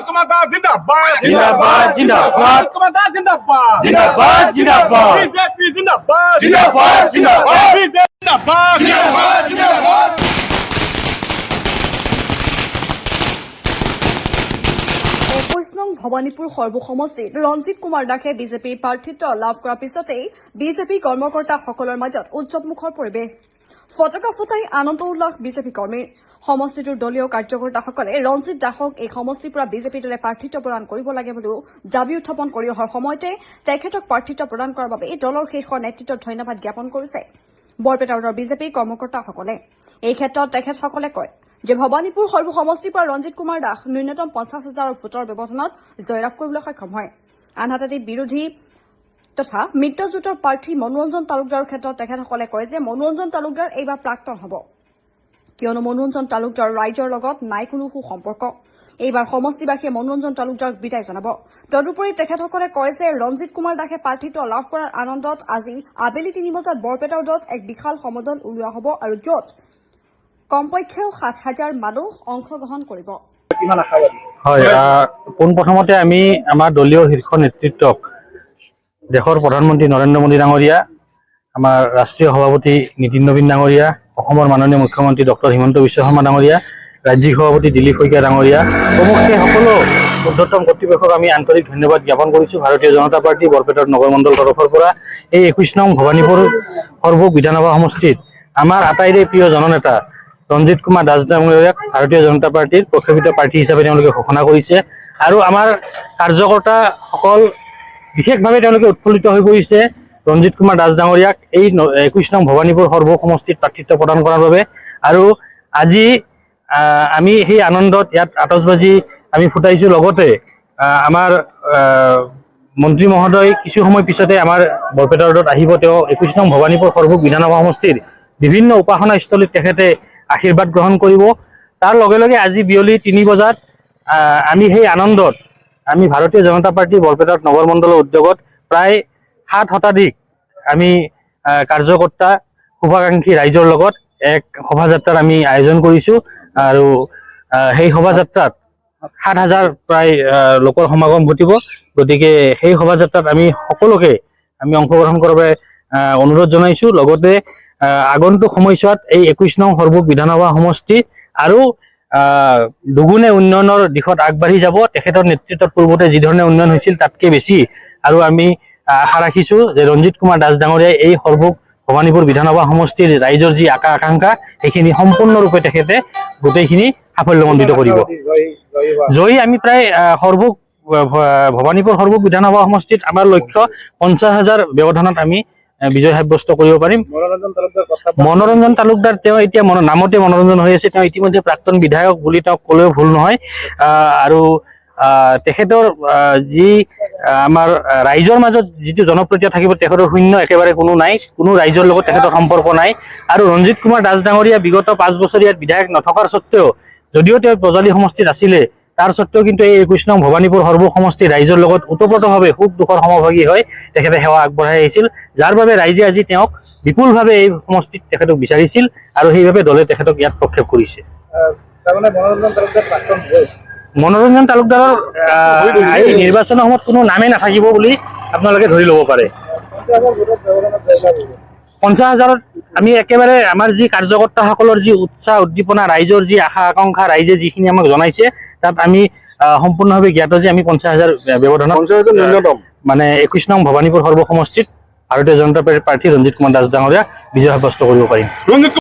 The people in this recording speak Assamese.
कुमार दास जिंदाबाद जिंदाबाद जिंदाबाद कुमार दास जिंदाबाद जिंदाबाद जिंदाबाद बीजेपी जिंदाबाद जिंदाबाद जिंदाबाद बीजेपी जिंदाबाद जिंदाबाद जिंदाबाद ভবানীপুৰ সৰ্বসমষ্টিত ৰঞ্জিত কুমাৰ দাসে বিজেপিৰ প্ৰাৰ্থিত্ব লাভ কৰাৰ পিছতেই বিজেপি কৰ্মকৰ্তাসকলৰ মাজত উৎসৱমুখৰ পৰিৱেশ ফটকা ফুটাই আনন্দ উল্লাস বিজেপি কৰ্মীৰ সমষ্টিটোৰ দলীয় কাৰ্যকৰ্তাসকলে ৰঞ্জিত দাসক এই সমষ্টিৰ পৰা বিজেপি দলে প্ৰাৰ্থিত্ব প্ৰদান কৰিব লাগে বুলিও দাবী উত্থাপন কৰি অহাৰ সময়তে তেখেতক প্ৰাৰ্থিত্ব প্ৰদান কৰাৰ বাবে দলৰ শীৰ্ষ নেতৃত্বক ধন্যবাদ জ্ঞাপন কৰিছে বৰপেটা ৰোডৰ বিজেপি কৰ্মকৰ্তাসকলে এই ক্ষেত্ৰত তেখেতসকলে কয় যে ভবানীপুৰ সৰ্বসমষ্টিৰ পৰা ৰঞ্জিত কুমাৰ দাস ন্যূনতম 50,000 ভোটৰ ব্যৱধানত জয়লাভ কৰিবলৈ সক্ষম হয় আনহাতে বিৰোধী তথা মিত্ৰজোঁটৰ প্ৰাৰ্থী মনোৰঞ্জন তালুকদাৰৰ ক্ষেত্ৰত তেখেতসকলে কয় যে মনোৰঞ্জন তালুকদাৰ এইবাৰ প্ৰাক্তন হ'ব কিয়নো মনোৰঞ্জন তালুকদাৰ ৰাইজৰ লগত নাই কোনো সুসম্পৰ্ক এইবাৰ সমষ্টিবাসীয়ে মনোৰঞ্জন তালুকদাৰক বিদায় জনাব তদুপৰি তেখেতসকলে কয় যে ৰঞ্জিত কুমাৰ দাসে প্ৰাৰ্থিত্ব লাভ কৰাৰ আনন্দত আজি আবেলি 3 বজাত বৰপেটা ৰোডত এক বিশাল সমদল উলিওৱা হ'ব আৰু য'ত কমপক্ষেও 7,000 মানুহ অংশগ্ৰহণ কৰিব হয় পোনপ্ৰথমতে আমি আমাৰ দলীয় শীৰ্ষ নেতৃত্বক দেশৰ প্ৰধানমন্ত্ৰী নৰেন্দ্ৰ মোদী ডাঙৰীয়া আমাৰ ৰাষ্ট্ৰীয় সভাপতি নীতিন নবীন ডাঙৰীয়া অসমৰ মাননীয় মুখ্যমন্ত্ৰী ডক্টৰ হিমন্ত বিশ্ব শৰ্মা ডাঙৰীয়া ৰাজ্যিক সভাপতি দিলীপ শইকীয়া ডাঙৰীয়া প্ৰমুখ্যে সকলো ঊৰ্ধ্বতম কৰ্তৃপক্ষক আমি আন্তৰিক ধন্যবাদ জ্ঞাপন কৰিছোঁ ভাৰতীয় জনতা পাৰ্টি বৰপেটাৰ নগৰ মণ্ডল তৰফৰ পৰা এই 21 নং ভবানীপুৰ সৰ্বক বিধানসভা সমষ্টিত আমাৰ আটাইৰে প্ৰিয় জননেতা ৰঞ্জিত কুমাৰ দাস ডাঙৰীয়াক ভাৰতীয় জনতা পাৰ্টিৰ প্ৰক্ষেপিত প্ৰাৰ্থী হিচাপে তেওঁলোকে ঘোষণা কৰিছে আৰু আমাৰ কাৰ্যকৰ্তাসকল বিশেষভাৱে তেওঁলোকে উৎফুল্লিত হৈ পৰিছে ৰঞ্জিত কুমাৰ দাস ডাঙৰীয়াক এই 21 নং ভবানীপুৰ সৰ্বক সমষ্টিত প্ৰাৰ্থিত্ব প্ৰদান কৰাৰ বাবে আৰু আজি আমি সেই আনন্দত ইয়াত আতচবাজি আমি ফুটাইছোঁ লগতে আমাৰ মন্ত্ৰী মহোদয় কিছু সময় পিছতে আমাৰ বৰপেটা ৰোডত আহিব তেওঁ 21 নং ভবানীপুৰ সৰ্বক বিধানসভা সমষ্টিৰ বিভিন্ন উপাসনাস্থলীত তেখেতে আশীৰ্বাদ গ্ৰহণ কৰিব তাৰ লগে লগে আজি বিয়লি 3 বজাত আমি সেই আনন্দত আমি ভাৰতীয় জনতা পাৰ্টি বৰপেটাত নগৰ মণ্ডলৰ উদ্যোগত প্ৰায় 7 শতাধিক আমি কাৰ্যকৰ্তা শুভাকাংক্ষী ৰাইজৰ লগত এক শোভাযাত্ৰাৰ আমি আয়োজন কৰিছোঁ আৰু সেই শোভাযাত্ৰাত 7,000 প্ৰায় লোকৰ সমাগম ঘটিব গতিকে সেই শোভাযাত্ৰাত আমি সকলোকে আমি অংশগ্ৰহণ কৰাৰ বাবে অনুৰোধ জনাইছোঁ লগতে আগন্তুক সময়ছোৱাত এই 21 নং সৰ্বক বিধানসভা সমষ্টি আৰু দুগুণে উন্নয়নৰ দিশত আগবাঢ়ি যাব তেখেতৰ নেতৃত্বত পূৰ্বতে যি ধৰণে উন্নয়ন হৈছিল তাতকৈ বেছি আৰু আমি আশা ৰাখিছোঁ যে ৰঞ্জিত কুমাৰ দাস ডাঙৰীয়াই এই সৰ্বক ভবানীপুৰ বিধানসভা সমষ্টিৰ ৰাইজৰ যি আকাংক্ষা সেইখিনি সম্পূৰ্ণৰূপে তেখেতে গোটেইখিনি সাফল্যমণ্ডিত কৰিব জয়ী আমি প্ৰায় সৰ্বক ভবানীপুৰ সৰ্বক বিধানসভা সমষ্টিত আমাৰ লক্ষ্য 50,000 ব্যৱধানত আমি বিজয় সাব্যস্ত কৰিব পাৰিম মনোৰঞ্জন তালুকদাৰ তেওঁ এতিয়া নামতে মনোৰঞ্জন হৈ আছে তেওঁ ইতিমধ্যে প্ৰাক্তন বিধায়ক বুলি তেওঁক ক'লেও ভুল নহয় আৰু তেখেতৰ যি আমাৰ ৰাইজৰ মাজত যিটো জনপ্ৰিয়তা থাকিব তেখেতৰ শূন্য একেবাৰে কোনো নাই কোনো ৰাইজৰ লগত তেখেতৰ সম্পৰ্ক নাই আৰু ৰঞ্জিত কুমাৰ দাস ডাঙৰীয়া বিগত 5 বছৰ ইয়াত বিধায়ক নথকাৰ স্বত্তেও যদিও তেওঁ বজালী সমষ্টিত আছিলে তাৰ স্বত্তেও কিন্তু এই 21 নং ভবানীপুৰ সৰ্বক সমষ্টিৰ ৰাইজৰ লগত ওতপ্ৰোতভাৱে সুখ দুখৰ সমভাগী হৈ তেখেতে সেৱা আগবঢ়াই আহিছিল যাৰ বাবে ৰাইজে আজি তেওঁক বিপুলভাৱে এই সমষ্টিত তেখেতক বিচাৰিছিল আৰু সেইবাবে দলে তেখেতক ইয়াত প্ৰক্ষেপ কৰিছে মনোৰঞ্জন তালুকদাৰৰ এই নিৰ্বাচনৰ সময়ত কোনো নামেই নাথাকিব বুলি আপোনালোকে ধৰি ল'ব পাৰে 50,000ত আমি একেবাৰে আমাৰ যি কাৰ্যকৰ্তাসকলৰ যি উৎসাহ উদ্দীপনা ৰাইজৰ যি আশা আকাংক্ষা ৰাইজে যিখিনি আমাক জনাইছে তাত আমি সম্পূৰ্ণভাৱে জ্ঞাত যে আমি 50,000 ব্যৱধানত মানে 21 নং ভবানীপুৰ সৰ্বক সমষ্টিত ভাৰতীয় জনতা পাৰ্টি ৰঞ্জিত কুমাৰ দাস ডাঙৰীয়া বিজয় সাব্যস্ত কৰিব পাৰিম।